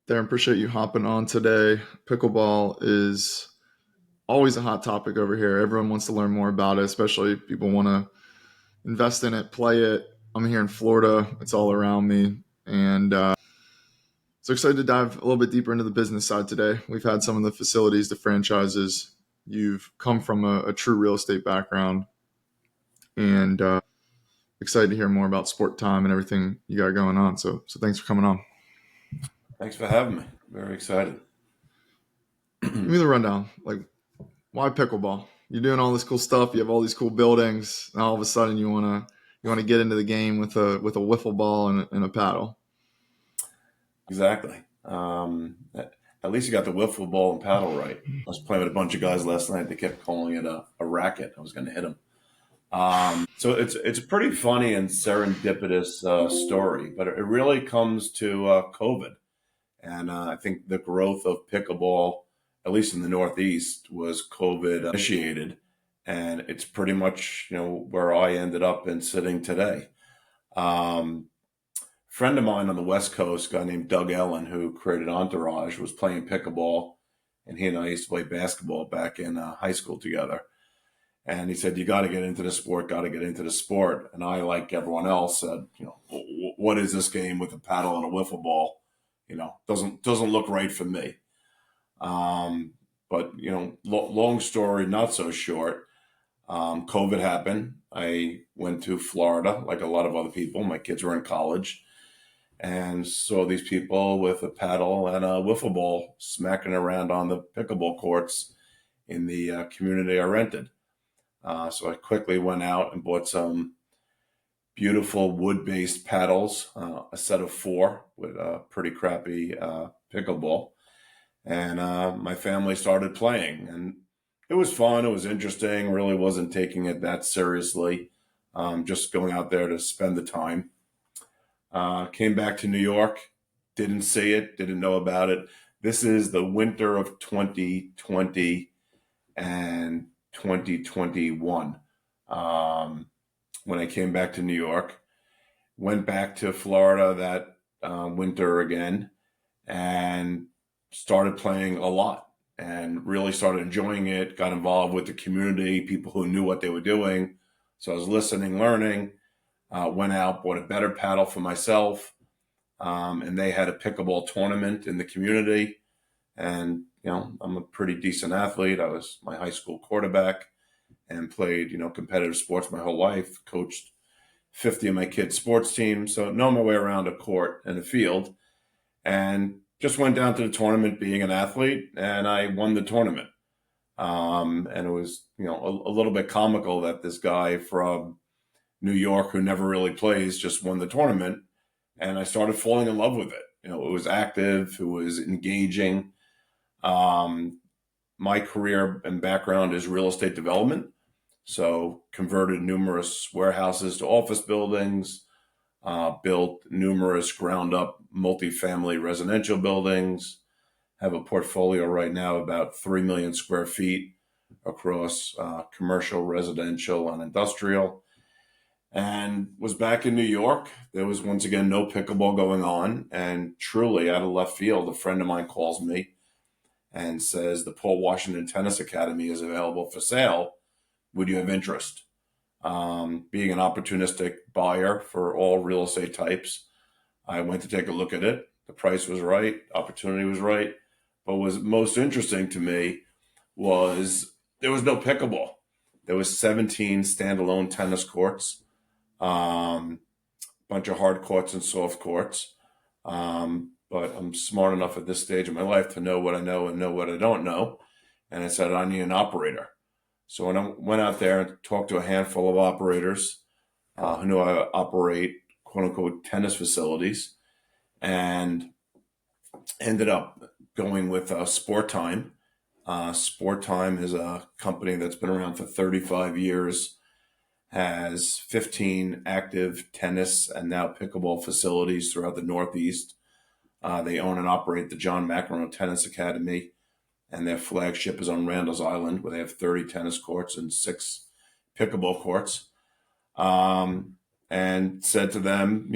Darren, appreciate you hopping on today. Pickleball is always a hot topic over here. Everyone wants to learn more about it, especially if people want to invest in it, play it. I'm here in Florida. It's all around me. And so excited to dive a little bit deeper into the business side today. We've had some of the facilities, the franchises. You've come from a true real estate background, and excited to hear more about SPORTIME and everything you got going on. So thanks for coming on. Thanks for having me. Very excited. Give me the rundown. Like, why pickleball? You're doing all this cool stuff. You have all these cool buildings. And all of a sudden, you want to get into the game with a wiffle ball and a paddle. Exactly. At least you got the wiffle ball and paddle right. I was playing with a bunch of guys last night. They kept calling it a racket. I was going to hit them. So it's a pretty funny and serendipitous story, but it really comes to COVID. And I think the growth of pickleball, at least in the Northeast, was COVID initiated. And it's pretty much, where I ended up and sitting today. Friend of mine on the West Coast, a guy named Doug Ellen, who created Entourage, was playing pickleball. And he and I used to play basketball back in high school together. And he said, you got to get into the sport, got to get into the sport. And I, like everyone else, said, what is this game with a paddle and a wiffle ball? Doesn't look right for me. But long story, not so short. COVID happened. I went to Florida, like a lot of other people. My kids were in college, and saw these people with a paddle and a wiffle ball smacking around on the pickleball courts in the community I rented. So I quickly went out and bought some beautiful wood-based paddles, a set of 4 with a pretty crappy pickleball. And my family started playing. And it was fun. It was interesting. Really wasn't taking it that seriously. Just going out there to spend the time. Came back to New York. Didn't see it. Didn't know about it. This is the winter of 2020 and 2021. When I came back to New York, went back to Florida that winter again, and started playing a lot and really started enjoying it, got involved with the community, people who knew what they were doing. So I was listening, learning, went out, bought a better paddle for myself. And they had a pickleball tournament in the community. And, I'm a pretty decent athlete. I was my high school quarterback and played, competitive sports my whole life, coached 50 of my kids' sports teams. So know my way around a court and a field, and just went down to the tournament being an athlete, and I won the tournament. And it was, a little bit comical that this guy from New York who never really plays just won the tournament. And I started falling in love with it. It was active, it was engaging. My career and background is real estate development. So converted numerous warehouses to office buildings, built numerous ground up multifamily residential buildings, have a portfolio right now about 3 million square feet across commercial, residential, and industrial. And was back in New York. There was once again no pickleball going on. And truly out of left field, a friend of mine calls me and says, the Paul Washington Tennis Academy is available for sale. Would you have interest? Being an opportunistic buyer for all real estate types, I went to take a look at it. The price was right. Opportunity was right. But what was most interesting to me was there was no pickleball. There was 17 standalone tennis courts, bunch of hard courts and soft courts. But I'm smart enough at this stage of my life to know what I know and know what I don't know. And I said, I need an operator. So when I went out there and talked to a handful of operators who knew how to operate quote unquote tennis facilities, and ended up going with SPORTIME. SPORTIME is a company that's been around for 35 years, has 15 active tennis and now pickleball facilities throughout the Northeast. They own and operate the John McEnroe Tennis Academy, and their flagship is on Randall's Island, where they have 30 tennis courts and 6 pickleball courts. And said to them,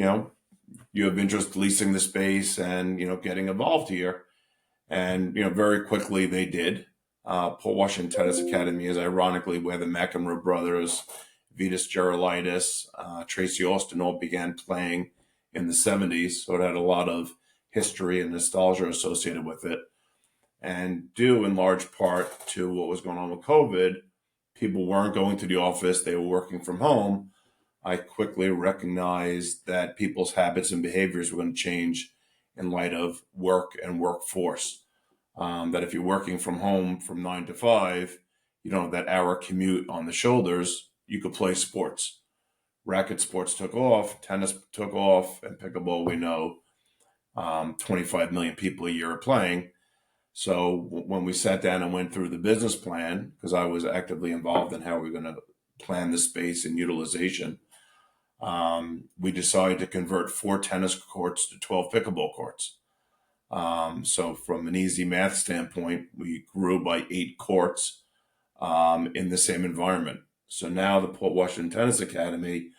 you have interest leasing the space and, getting involved here. And, very quickly they did. Port Washington Tennis Academy is ironically where the McEnroe brothers, Vitas Gerulaitis, Tracy Austin all began playing in the 70s. So it had a lot of history and nostalgia associated with it. And due in large part to what was going on with COVID, people weren't going to the office, they were working from home. I quickly recognized that people's habits and behaviors were going to change in light of work and workforce. That if you're working from home from 9 to 5, you don't have that hour commute on the shoulders, you could play sports. Racket sports took off, tennis took off, and pickleball, we know 25 million people a year are playing. So when we sat down and went through the business plan, because I was actively involved in how we're going to plan the space and utilization, we decided to convert 4 tennis courts to 12 pickleball courts. So from an easy math standpoint, we grew by 8 courts in the same environment. So now the Port Washington Tennis Academy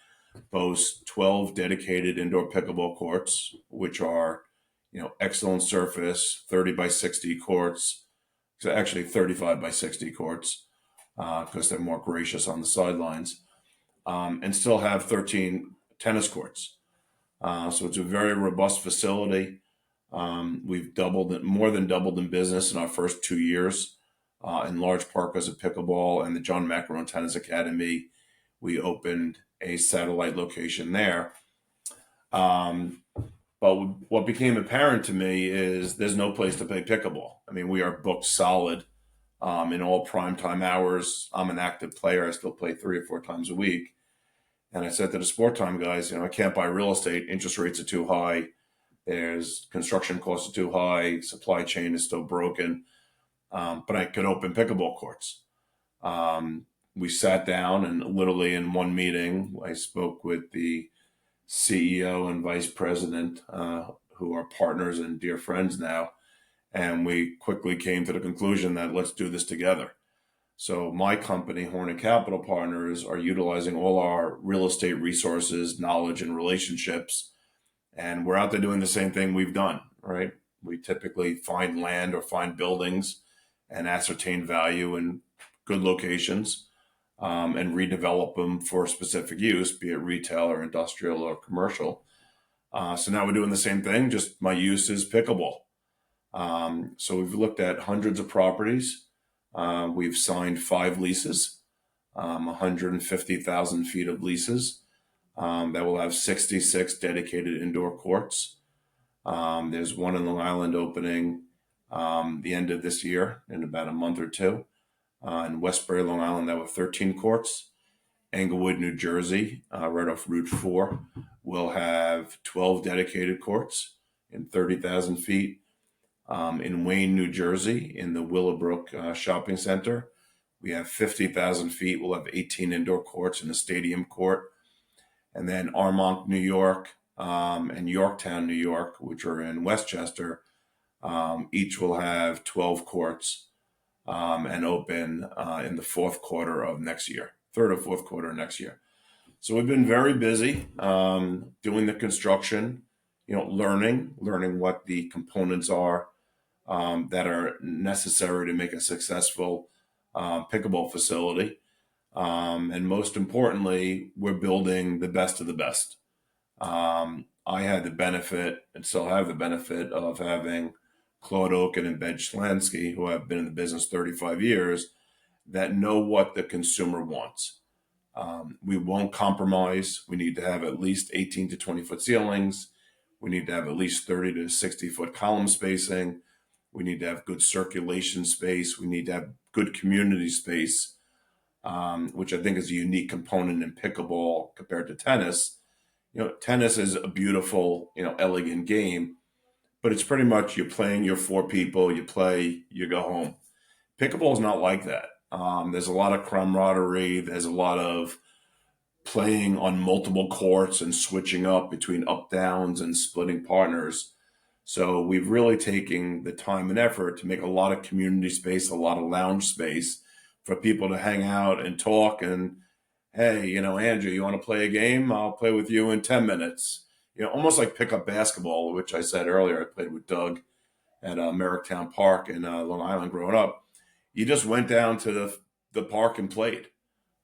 boasts 12 dedicated indoor pickleball courts, which are, excellent surface, 30 by 60 courts. So actually 35 by 60 courts because they're more gracious on the sidelines, and still have 13 tennis courts. So it's a very robust facility. We've more than doubled in business in our first 2 years, in large part because of pickleball and the John McEnroe Tennis Academy. We opened a satellite location there. But what became apparent to me is there's no place to play pickleball. I mean, we are booked solid in all primetime hours. I'm an active player. I still play 3 or 4 times a week. And I said to the SPORTIME guys, I can't buy real estate. Interest rates are too high. There's construction costs are too high. Supply chain is still broken. But I could open pickleball courts. We sat down and literally in one meeting, I spoke with the CEO and vice president, who are partners and dear friends now. And we quickly came to the conclusion that let's do this together. So my company, Hornig Capital Partners, are utilizing all our real estate resources, knowledge, and relationships. And we're out there doing the same thing we've done, right? We typically find land or find buildings and ascertain value in good locations, and redevelop them for specific use, be it retail or industrial or commercial. So now we're doing the same thing, just my use is pickleball. So we've looked at hundreds of properties. We've signed 5 leases, 150,000 feet of leases that will have 66 dedicated indoor courts. There's one in Long Island opening the end of this year in about a month or 2. In Westbury, Long Island, that were 13 courts. Englewood, New Jersey, right off Route 4, will have 12 dedicated courts in 30,000 feet. In Wayne, New Jersey, in the Willowbrook Shopping Center, we have 50,000 feet. We'll have 18 indoor courts in the stadium court. And then Armonk, New York, and Yorktown, New York, which are in Westchester, each will have 12 courts and open in the 4th quarter of next year, 3rd or 4th quarter next year. So we've been very busy doing the construction, learning what the components are that are necessary to make a successful pickleball facility. And most importantly, we're building the best of the best. I had the benefit and still have the benefit of having Claude Oken and Ben Schlansky, who have been in the business 35 years, that know what the consumer wants. We won't compromise. We need to have at least 18 to 20 foot ceilings. We need to have at least 30 to 60 foot column spacing. We need to have good circulation space. We need to have good community space, which I think is a unique component in pickleball compared to tennis. Tennis is a beautiful, elegant game, but it's pretty much you're playing your 4 people, you play, you go home. Pickleball is not like that. There's a lot of camaraderie. There's a lot of playing on multiple courts and switching up between up downs and splitting partners. So we've really taken the time and effort to make a lot of community space, a lot of lounge space for people to hang out and talk. And hey, Andrew, you want to play a game? I'll play with you in 10 minutes. almost like pickup basketball, which I said earlier. I played with Doug at Merricktown Park in Long Island growing up. You just went down to the park and played.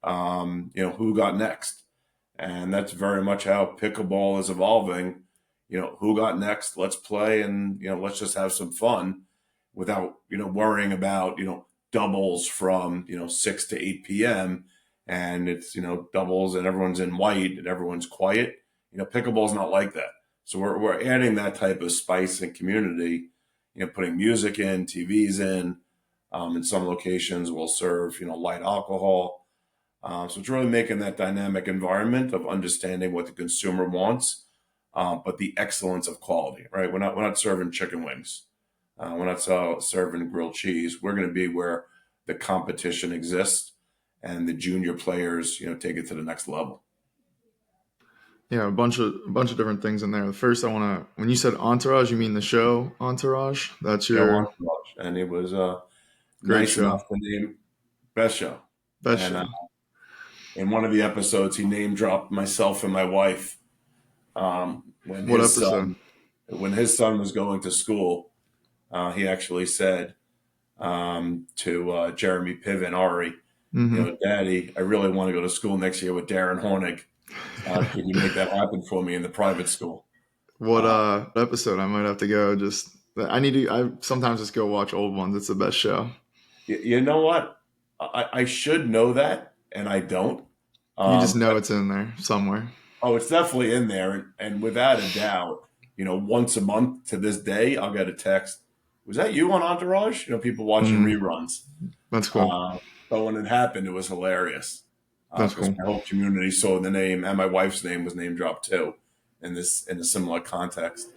Who got next? And that's very much how pickleball is evolving. Who got next? Let's play, and let's just have some fun without worrying about doubles from 6 to 8 p.m. and it's doubles and everyone's in white and everyone's quiet. Pickleball's not like that. So we're adding that type of spice and community. Putting music in, TVs in some locations we'll serve light alcohol. So it's really making that dynamic environment of understanding what the consumer wants, but the excellence of quality. Right? We're not serving chicken wings. We're not serving grilled cheese. We're going to be where the competition exists and the junior players, take it to the next level. Yeah, a bunch of different things in there. The first, when you said Entourage, you mean the show Entourage? That's Show your Entourage, and it was great nice show. enough to name best show. Best and show. In one of the episodes, he name dropped myself and my wife. When What his episode? When his son was going to school, he actually said to Jeremy Piven, Ari, Daddy, I really want to go to school next year with Daren Hornig. Could you make that happen for me in the private school? What episode? I might have to go. I sometimes just go watch old ones. It's the best show. You know what? I should know that, and I don't. You just know it's in there somewhere. Oh, it's definitely in there, and without a doubt, once a month to this day, I'll get a text. Was that you on Entourage? People watching reruns. That's cool. But when it happened, it was hilarious. That's cool. My whole community saw the name, and my wife's name was name dropped too, in a similar context.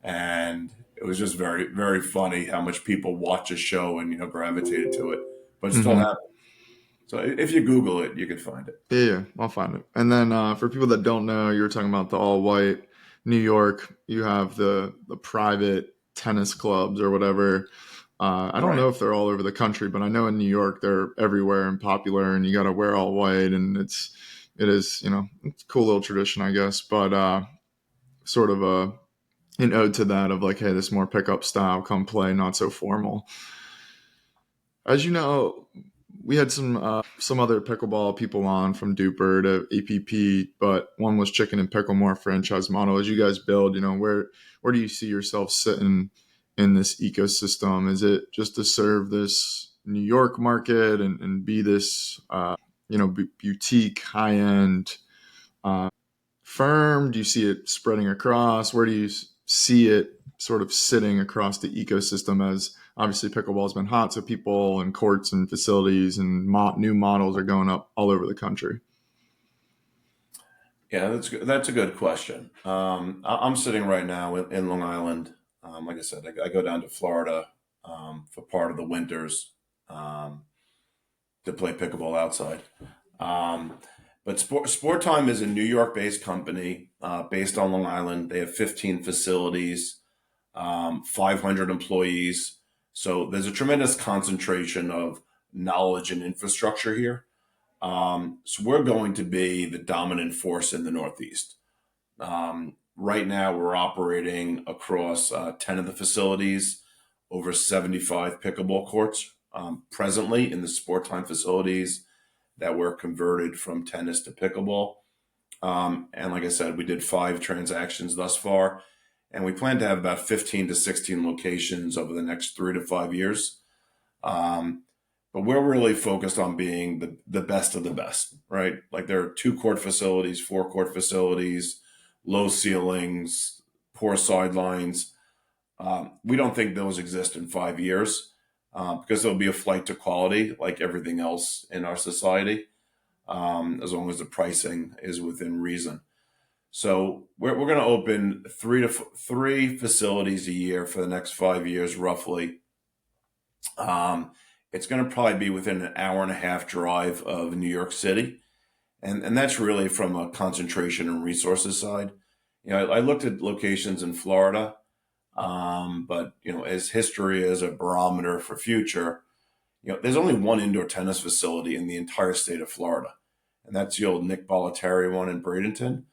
And it was just very, very funny how much people watch a show and gravitated to it. But it still happened. So if you Google it, you can find it. Yeah, I'll find it. And then for people that don't know, you were talking about the all white New York. You have the private tennis clubs or whatever. I don't know if they're all over the country, but I know in New York they're everywhere and popular, and you got to wear all white, and it is it's a cool little tradition, I guess. But sort of an ode to that of like, hey, this more pickup style, come play, not so formal. As you know, we had some other pickleball people on from Duper to APP, but one was Chicken and Pickle, more franchise model. As you guys build, where do you see yourself sitting in this ecosystem? Is it just to serve this New York market and be this boutique high end firm? Do you see it spreading across? Where do you see it sort of sitting across the ecosystem? As obviously pickleball has been hot, so people and courts and facilities and new models are going up all over the country. Yeah, that's a good question. I'm sitting right now in Long Island. Like I said, I go down to Florida for part of the winters to play pickleball outside. But SPORTIME is a New York-based company based on Long Island. They have 15 facilities, 500 employees. So there's a tremendous concentration of knowledge and infrastructure here. So we're going to be the dominant force in the Northeast. Right now, we're operating across 10 of the facilities, over 75 pickleball courts presently in the SPORTIME facilities that were converted from tennis to pickleball. And like I said, we did 5 transactions thus far, and we plan to have about 15 to 16 locations over the next 3 to 5 years. But we're really focused on being the best of the best, right? Like there are 2-court facilities, 4-court facilities, low ceilings, poor sidelines. We don't think those exist in 5 years because there'll be a flight to quality like everything else in our society, as long as the pricing is within reason. So we're going to open 3 facilities a year for the next 5 years, roughly. It's going to probably be within an hour and a half drive of New York City. And that's really from a concentration and resources side. I looked at locations in Florida, but, as history is a barometer for future, there's only one indoor tennis facility in the entire state of Florida. And that's the old Nick Bollettieri one in Bradenton.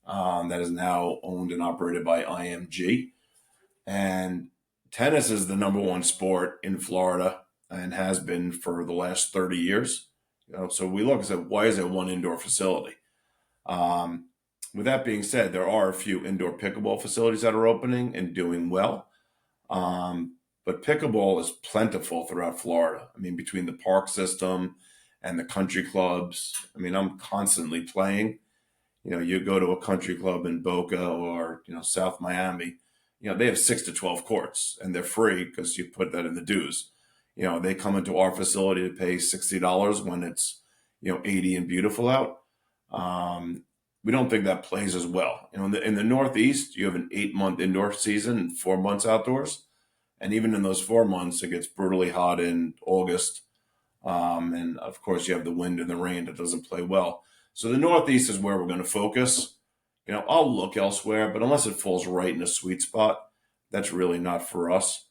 that is now owned and operated by IMG. And tennis is the number one sport in Florida and has been for the last 30 years. So we look and say, why is there one indoor facility? With that being said, there are a few indoor pickleball facilities that are opening and doing well. But pickleball is plentiful throughout Florida. I mean, between the park system and the country clubs, I mean, I'm constantly playing. You go to a country club in Boca or, South Miami, they have 6 to 12 courts and they're free because you put that in the dues. They come into our facility to pay $60 when it's, 80 and beautiful out. We don't think that plays as well. In the Northeast, you have an 8-month indoor season and 4 months outdoors. And even in those 4 months, it gets brutally hot in August. And of course, you have the wind and the rain that doesn't play well. So the Northeast is where we're going to focus. I'll look elsewhere, but unless it falls right in a sweet spot, that's really not for us.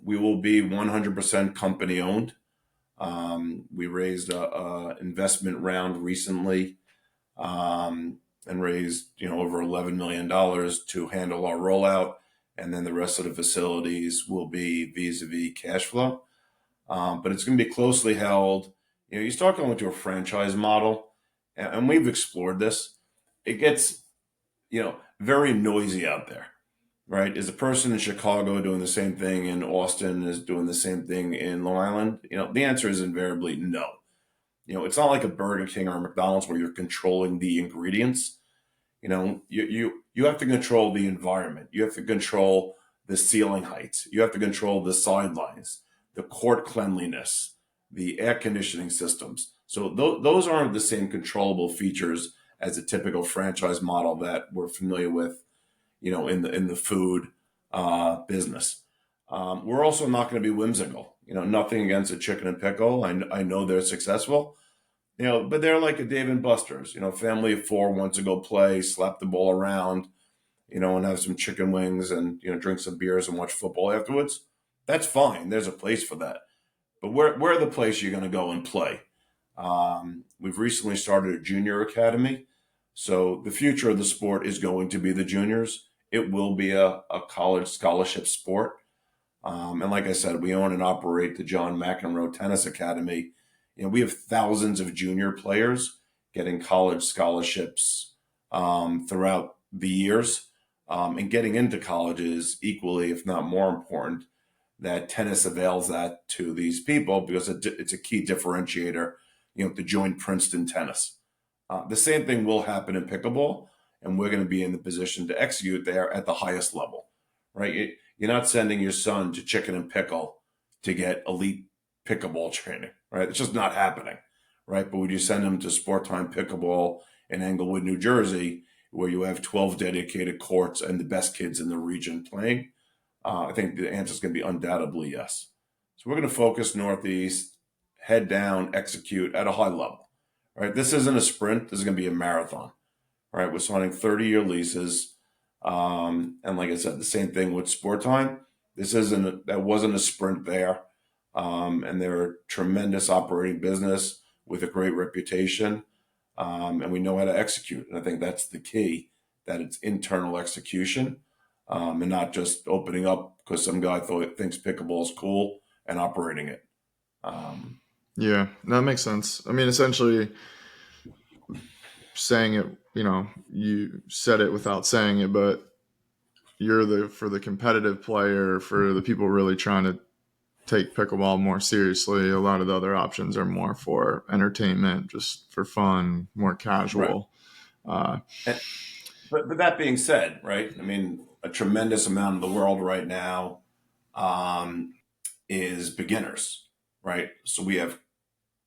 We will be 100% company owned. We raised a investment round recently and raised over $11 million to handle our rollout. And then the rest of the facilities will be vis-a-vis cash flow. But it's going to be closely held. You start going to a franchise model, and we've explored this. It gets, very noisy out there, right? Is a person in Chicago doing the same thing in Austin is doing the same thing in Long Island? The answer is invariably no. It's not like a Burger King or a McDonald's where you're controlling the ingredients. You have to control the environment. You have to control the ceiling heights. You have to control the sidelines, the court cleanliness, the air conditioning systems. So those aren't the same controllable features as a typical franchise model that we're familiar with, in the food business. We're also not going to be whimsical. Nothing against a chicken and pickle. I know they're successful. But they're like a Dave and Buster's. Family of 4 wants to go play, slap the ball around, and have some chicken wings and drink some beers and watch football afterwards. That's fine. There's a place for that. But we're the place you're going to go and play. We've recently started a junior academy. So the future of the sport is going to be the juniors. It will be a college scholarship sport. And like I said, we own and operate the John McEnroe Tennis Academy. We have thousands of junior players getting college scholarships throughout the years. And getting into college is equally, if not more important, that tennis avails that to these people because it's a key differentiator, to join Princeton tennis. The same thing will happen in pickleball, and we're going to be in the position to execute there at the highest level, right? You're not sending your son to Chicken and Pickle to get elite pickleball training, right? It's just not happening, right? But would you send him to SPORTIME Pickleball in Englewood, New Jersey, where you have 12 dedicated courts and the best kids in the region playing? I think the answer is going to be undoubtedly yes. So we're going to focus Northeast, head down, execute at a high level, right? This isn't a sprint. This is going to be a marathon, right? We're signing 30-year leases. And like I said, the same thing with SPORTIME. That wasn't a sprint there. And they're a tremendous operating business with a great reputation. And we know how to execute. And I think that's the key, that it's internal execution and not just opening up because some guy thinks pickleball is cool and operating it. Yeah, that makes sense. I mean, essentially saying it, you said it without saying it, but you're for the competitive player, for the people really trying to take pickleball more seriously. A lot of the other options are more for entertainment, just for fun, more casual. Right. But that being said, right, I mean, a tremendous amount of the world right now is beginners, right? So we have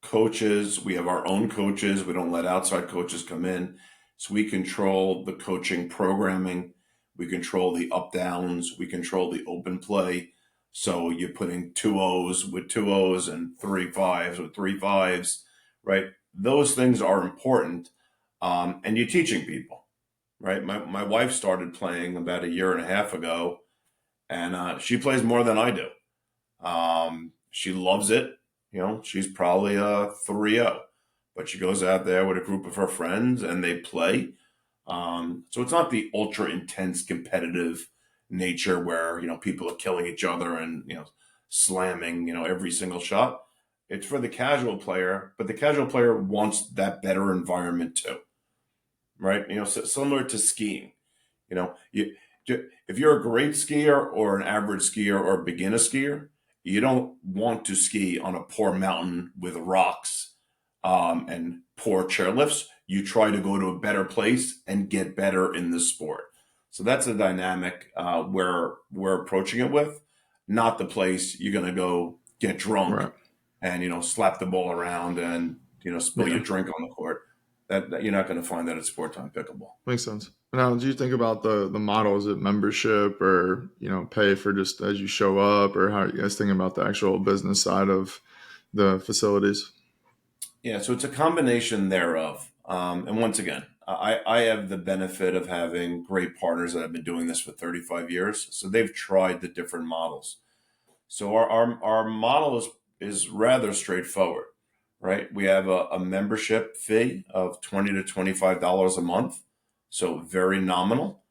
coaches, we have our own coaches. We don't let outside coaches come in. So we control the coaching programming. We control the up downs. We control the open play. So you're putting 2 O's with 2 O's and 3 5s with 3 5s, right? Those things are important. And you're teaching people, right? My wife started playing about a year and a half ago, and she plays more than I do. She loves it. She's probably a 3-0, but she goes out there with a group of her friends and they play. So it's not the ultra intense competitive nature where, people are killing each other and, slamming, every single shot. It's for the casual player, but the casual player wants that better environment too, right? Similar to skiing, you know, you, if you're a great skier or an average skier or a beginner skier, you don't want to ski on a poor mountain with rocks and poor chairlifts. You try to go to a better place and get better in the sport. So that's the dynamic where we're approaching it with, not the place you're going to go get drunk Right. and slap the ball around and spill Yeah. your drink on the court. That you're not going to find that at Sport Time Pickleball. Makes sense. Now, do you think about the model? Is it membership or, pay for just as you show up, or how are you guys thinking about the actual business side of the facilities? Yeah, so it's a combination thereof. And once again, I have the benefit of having great partners that have been doing this for 35 years. So they've tried the different models. So our model is rather straightforward, right? We have a membership fee of $20 to $25 a month, so very nominal.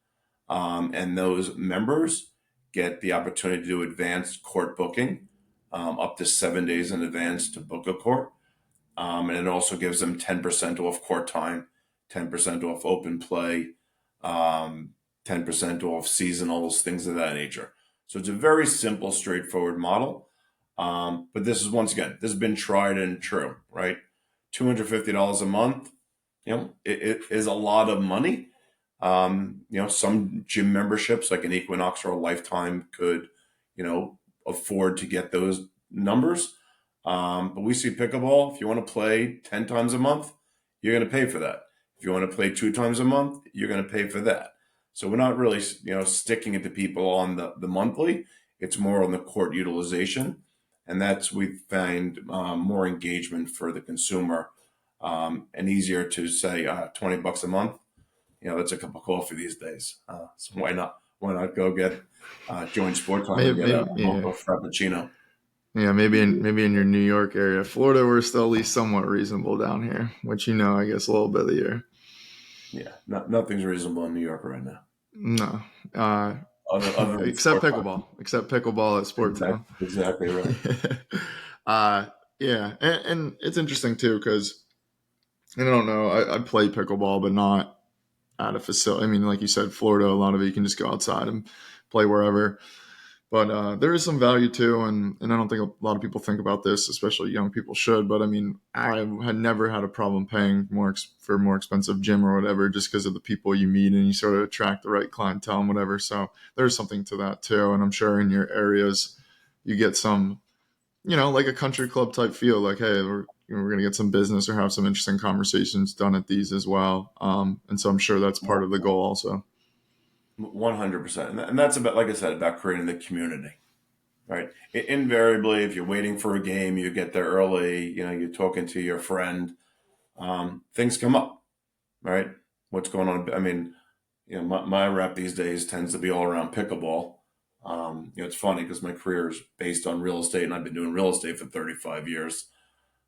And those members get the opportunity to do advanced court booking up to 7 days in advance to book a court. And it also gives them 10% off court time, 10% off open play, 10% off seasonals, things of that nature. So it's a very simple, straightforward model. But this is, once again, this has been tried and true, right? $250 a month, it is a lot of money. Some gym memberships like an Equinox or a Lifetime could, afford to get those numbers. But we see pickleball, if you want to play 10 times a month, you're going to pay for that. If you want to play 2 times a month, you're going to pay for that. So we're not really, sticking it to people on the monthly. It's more on the court utilization. And we find more engagement for the consumer and easier to say $20 a month. That's a cup of coffee these days. So why not? Why not go get join Sport Time and get a Yeah. frappuccino? Yeah, maybe in your New York area. Florida, we're still at least somewhat reasonable down here, which I guess a little bit of the year. Yeah, nothing's reasonable in New York right now. No, Other than except Sport Time. pickleball at Sport Town. Exactly right. uh, yeah, and it's interesting too because I don't know. I play pickleball, but not at a facility. I mean, like you said, Florida, a lot of it you can just go outside and play wherever. But there is some value too, and I don't think a lot of people think about this, especially young people should. But I mean, I had never had a problem paying for a more expensive gym or whatever, just because of the people you meet and you sort of attract the right clientele and whatever. So there's something to that too, and I'm sure in your areas you get some, like a country club type feel. Like, hey, we're gonna get some business or have some interesting conversations done at these as well. And so I'm sure that's part of the goal also. 100%. And that's about, like I said, about creating the community, right? Invariably, if you're waiting for a game, you get there early, you're talking to your friend, things come up, right? What's going on? I mean, my rap these days tends to be all around pickleball. It's funny because my career is based on real estate and I've been doing real estate for 35 years.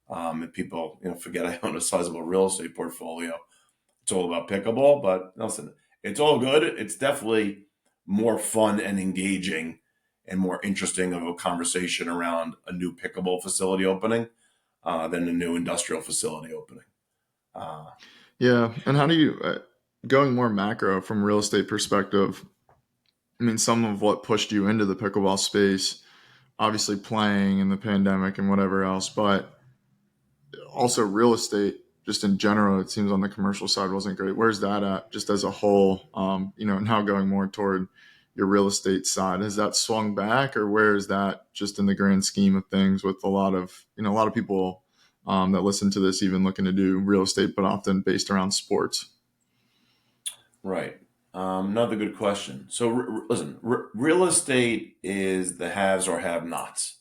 And people, forget I own a sizable real estate portfolio. It's all about pickleball, but listen, it's all good. It's definitely more fun and engaging and more interesting of a conversation around a new pickleball facility opening than a new industrial facility opening. Uh, Yeah, and how do you going more macro from a real estate perspective? I mean, some of what pushed you into the pickleball space, obviously playing in the pandemic and whatever else, but also real estate just in general, it seems on the commercial side wasn't great. Where's that at just as a whole? And now going more toward your real estate side, has that swung back, or where is that just in the grand scheme of things with a lot of people that listen to this even looking to do real estate, but often based around sports? right. Another good question. So, listen, real estate is the haves or have nots.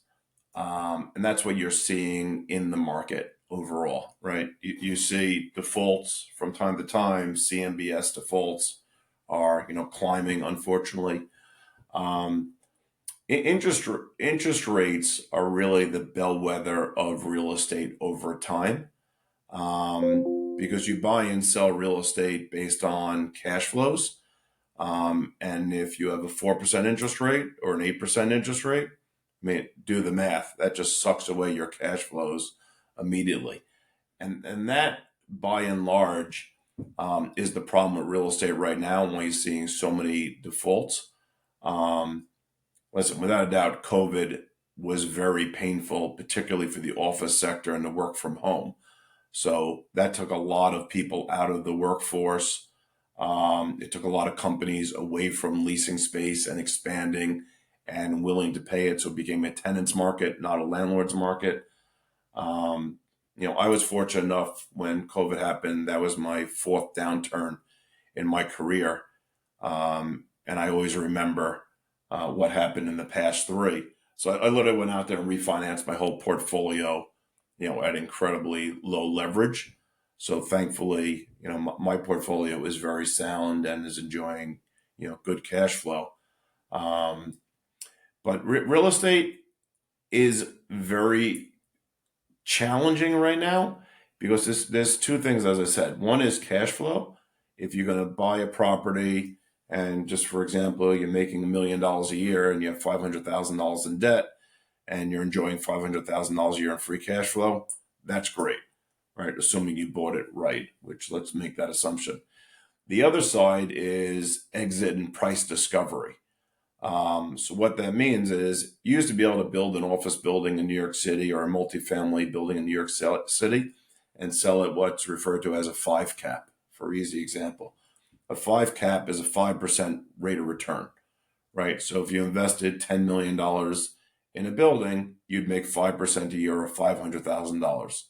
And that's what you're seeing in the market overall, right? You see defaults from time to time. CMBS defaults are, climbing, unfortunately. Um, interest rates are really the bellwether of real estate over time. because you buy and sell real estate based on cash flows. And if you have a 4% interest rate or an 8% interest rate, I mean, do the math. That just sucks away your cash flows immediately. And that, by and large, is the problem with real estate right now, and why you're seeing so many defaults. Listen, without a doubt, COVID was very painful, particularly for the office sector and the work from home. So that took a lot of people out of the workforce. It took a lot of companies away from leasing space and expanding and willing to pay it. So it became a tenant's market, not a landlord's market. I was fortunate enough when COVID happened. That was my fourth downturn in my career. And I always remember what happened in the past three. So I literally went out there and refinanced my whole portfolio, at incredibly low leverage. So thankfully, my portfolio is very sound and is enjoying, good cash flow. But real estate is very challenging right now because there's two things, as I said. One is cash flow. If you're going to buy a property and just, for example, you're making $1 million a year and you have $500,000 in debt and you're enjoying $500,000 a year in free cash flow, that's great, right? Assuming you bought it right, which let's make that assumption. The other side is exit and price discovery. So what that means is you used to be able to build an office building in New York City or a multifamily building in New York City and sell at what's referred to as a 5 cap, for easy example. A 5 cap is a 5% rate of return, right? So if you invested $10 million in a building, you'd make 5% a year or $500,000.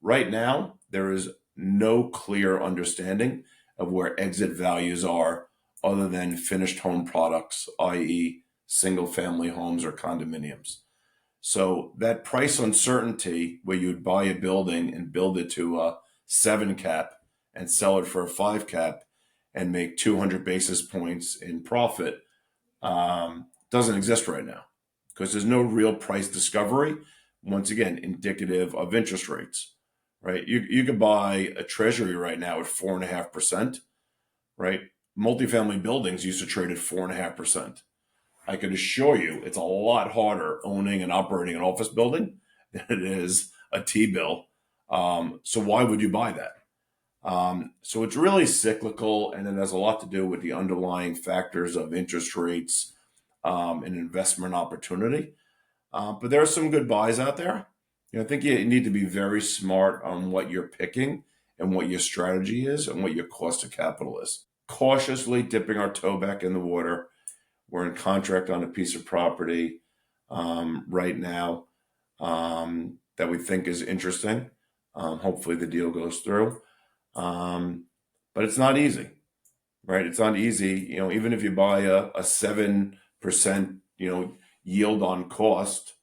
Right now, there is no clear understanding of where exit values are other than finished home products, i.e. single family homes or condominiums. So that price uncertainty where you'd buy a building and build it to a 7 cap and sell it for a 5 cap and make 200 basis points in profit doesn't exist right now because there's no real price discovery. Once again, indicative of interest rates, right? You could buy a treasury right now at 4.5%, right? Multifamily buildings used to trade at 4.5%. I could assure you it's a lot harder owning and operating an office building than it is a T-bill. So why would you buy that? So it's really cyclical, and it has a lot to do with the underlying factors of interest rates and investment opportunity. But there are some good buys out there. I think you need to be very smart on what you're picking and what your strategy is and what your cost of capital is. Cautiously dipping our toe back in the water. We're in contract on a piece of property right now that we think is interesting. Hopefully the deal goes through. But it's not easy, right? It's not easy. Even if you buy a 7%, yield on cost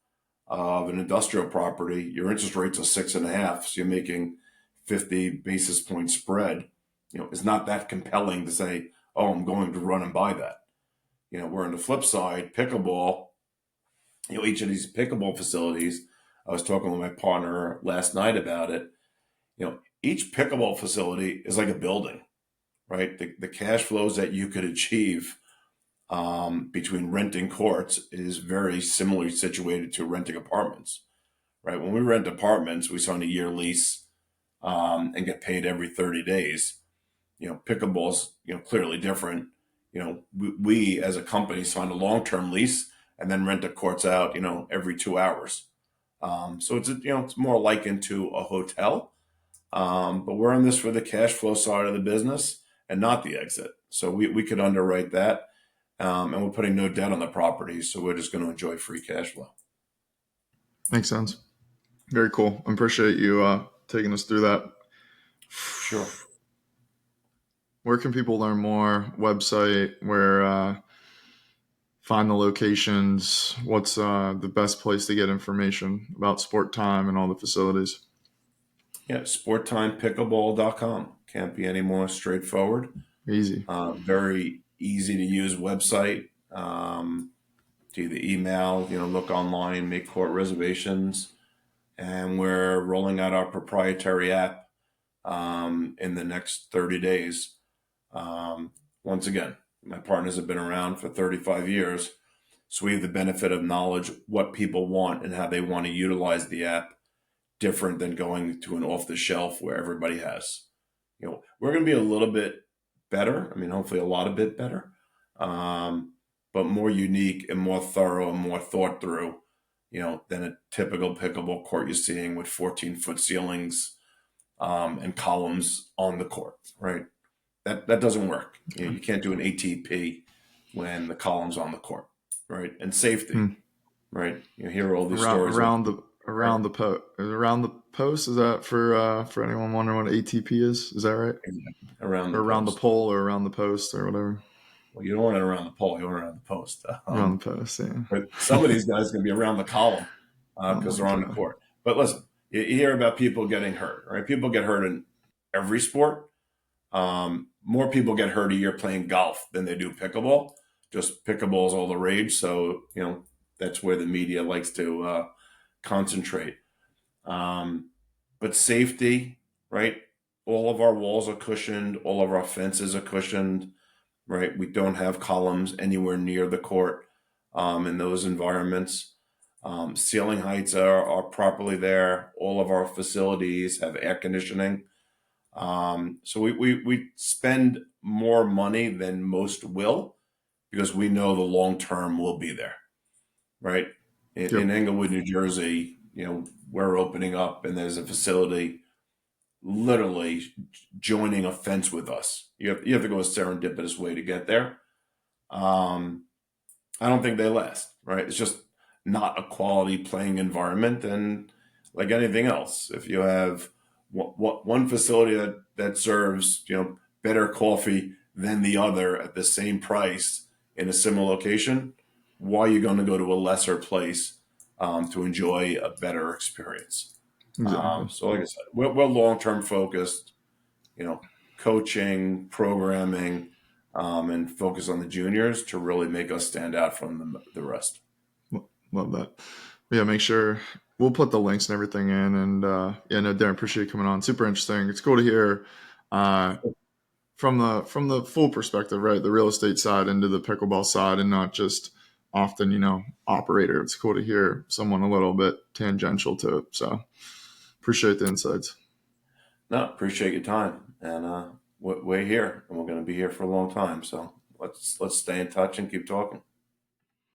of an industrial property, your interest rate's a 6.5%. So you're making 50 basis point spread. It's not that compelling to say, oh, I'm going to run and buy that. Where on the flip side, pickleball, each of these pickleball facilities, I was talking with my partner last night about it. Each pickleball facility is like a building, right? The cash flows that you could achieve between renting courts is very similarly situated to renting apartments, right? When we rent apartments, we sign a year lease and get paid every 30 days. Pickleball's, clearly different. We as a company sign a long-term lease and then rent the courts out, every 2 hours. So it's more likened to a hotel. But we're in this for the cash flow side of the business and not the exit. So we could underwrite that. And we're putting no debt on the property. So we're just going to enjoy free cash flow. Makes sense. Very cool. I appreciate you taking us through that. Sure. Where can people learn more? Website, where find the locations? What's the best place to get information about SPORTIME and all the facilities? Yeah, SPORTIMEPickleball.com. Can't be any more straightforward. Easy. Very easy to use website. To either email, look online, make court reservations. And we're rolling out our proprietary app in the next 30 days. Once again, my partners have been around for 35 years, so we have the benefit of knowledge what people want and how they want to utilize the app, different than going to an off-the-shelf where everybody has. We're going to be a little bit better. I mean, hopefully a lot of bit better, but more unique and more thorough and more thought through, than a typical pickleball court you're seeing with 14-foot ceilings and columns on the court, right? That doesn't work. You can't do an ATP when the column's on the court, right? And safety, right? You hear all these stories around the post. Is that for anyone wondering what ATP is? Is that right? Around the pole or around the post or whatever. Well, you don't want it around the pole. You want it around the post. Around the post, yeah. But some of these guys are going to be around the column because they're on the court. But listen, you hear about people getting hurt, right? People get hurt in every sport. More people get hurt a year playing golf than they do pickleball. Just pickleball is all the rage. So, that's where the media likes to concentrate. But safety, right? All of our walls are cushioned. All of our fences are cushioned, right? We don't have columns anywhere near the court in those environments. Ceiling heights are properly there. All of our facilities have air conditioning. So we spend more money than most will because we know the long term will be there, right? In Englewood, New Jersey, we're opening up and there's a facility literally joining a fence with us. You have to go a serendipitous way to get there. I don't think they last, right? It's just not a quality playing environment. And like anything else, if you have one facility that serves, better coffee than the other at the same price in a similar location, why are you going to go to a lesser place to enjoy a better experience? Exactly. So like I said, we're long-term focused, coaching, programming, and focus on the juniors to really make us stand out from the rest. Love that. Yeah, make sure we'll put the links and everything in. And no, Daren, appreciate you coming on. Super interesting. It's cool to hear from the full perspective, right? The real estate side into the pickleball side, and not just often, operator. It's cool to hear someone a little bit tangential to it. So appreciate the insights. No, appreciate your time. And we're here, and we're going to be here for a long time. So let's stay in touch and keep talking.